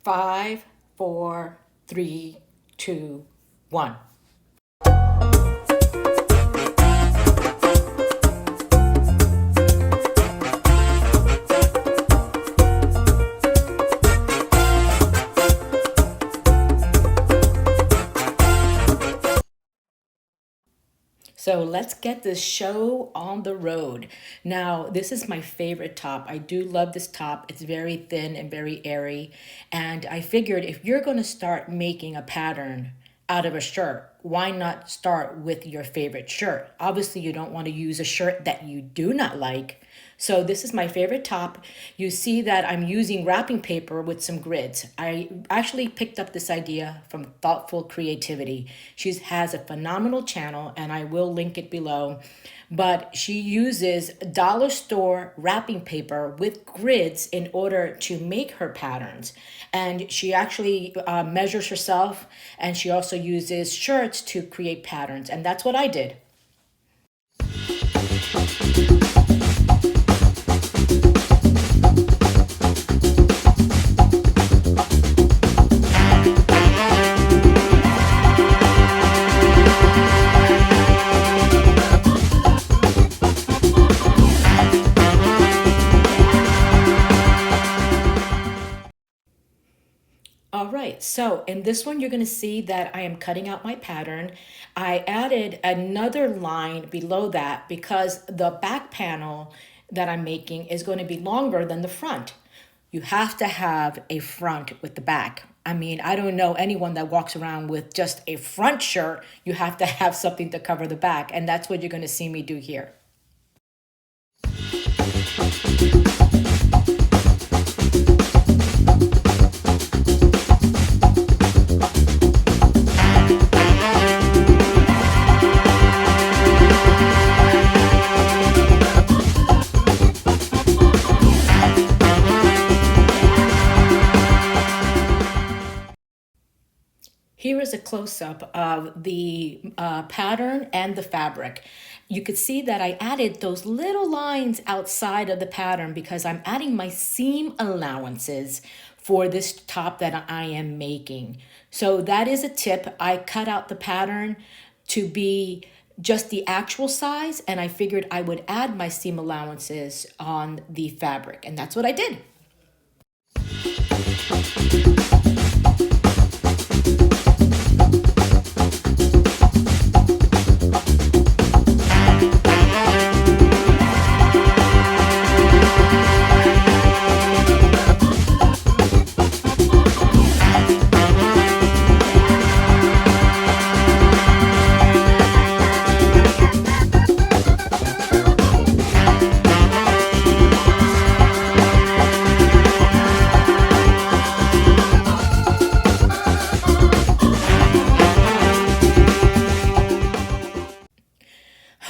5, 4, 3, 2, 1. So let's get this show on the road. Now, this is my favorite top. I do love this top. It's very thin and very airy. And I figured if you're going to start making a pattern out of a shirt, why not start with your favorite shirt? Obviously, you don't want to use a shirt that you do not like. So this is my favorite top. You see that I'm using wrapping paper with some grids. I actually picked up this idea from Thoughtful Creativity. She has a phenomenal channel and I will link it below. But she uses dollar store wrapping paper with grids in order to make her patterns. And she actually measures herself, and she also uses shirts to create patterns. And that's what I did. All right, so in this one, you're gonna see that I am cutting out my pattern. I added another line below that because the back panel that I'm making is going to be longer than the front. You have to have a front with the back. I mean, I don't know anyone that walks around with just a front shirt. You have to have something to cover the back, and that's what you're gonna see me do here. Here is a close-up of the pattern and the fabric. You could see that I added those little lines outside of the pattern because I'm adding my seam allowances for this top that I am making. So that is a tip. I cut out the pattern to be just the actual size, and I figured I would add my seam allowances on the fabric, and that's what I did.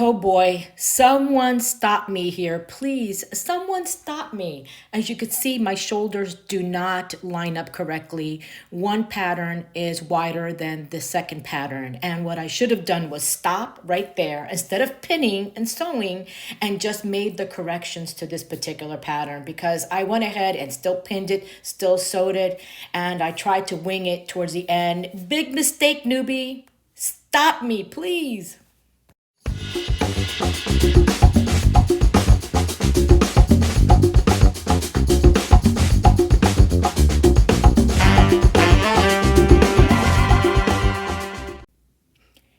Oh boy, someone stop me here. Please, someone stop me. As you can see, my shoulders do not line up correctly. One pattern is wider than the second pattern. And what I should have done was stop right there instead of pinning and sewing and just made the corrections to this particular pattern because I went ahead and still pinned it, still sewed it, and I tried to wing it towards the end. Big mistake, newbie. Stop me, please.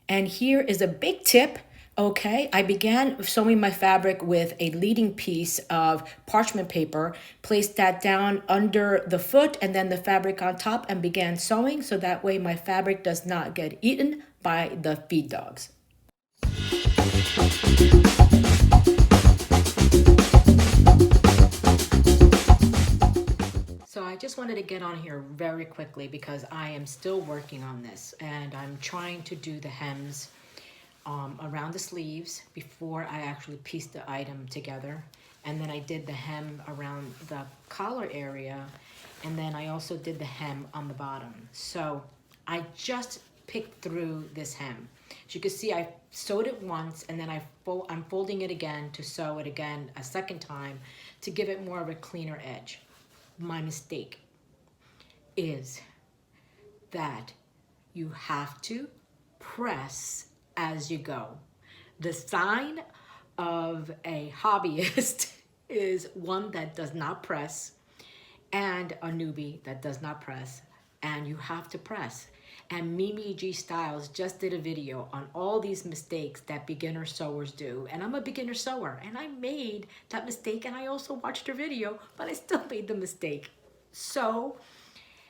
And here is a big tip. Okay, I began sewing my fabric with a leading piece of parchment paper, placed that down under the foot and then the fabric on top and began sewing so that way my fabric does not get eaten by the feed dogs. So I just wanted to get on here very quickly because I am still working on this and I'm trying to do the hems around the sleeves before I actually piece the item together. And then I did the hem around the collar area, and then I also did the hem on the bottom. So I just picked through this hem. As you can see, I sewed it once and then I'm folding it again to sew it again a second time to give it more of a cleaner edge. My mistake. is that you have to press as you go. The sign of a hobbyist is one that does not press and a newbie that does not press, and you have to press. And Mimi G Styles just did a video on all these mistakes that beginner sewers do. And I'm a beginner sewer, and I made that mistake, and I also watched her video, but I still made the mistake. Sew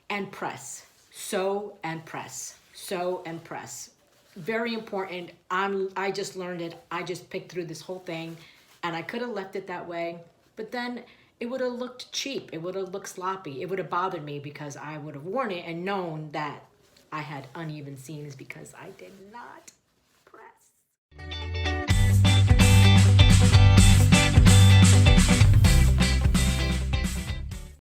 and press, sew and press, sew and press. Very important. I just learned it. I just picked through this whole thing, and I could have left it that way, but then it would have looked cheap. It would have looked sloppy. It would have bothered me because I would have worn it and known that I had uneven seams because I did not press.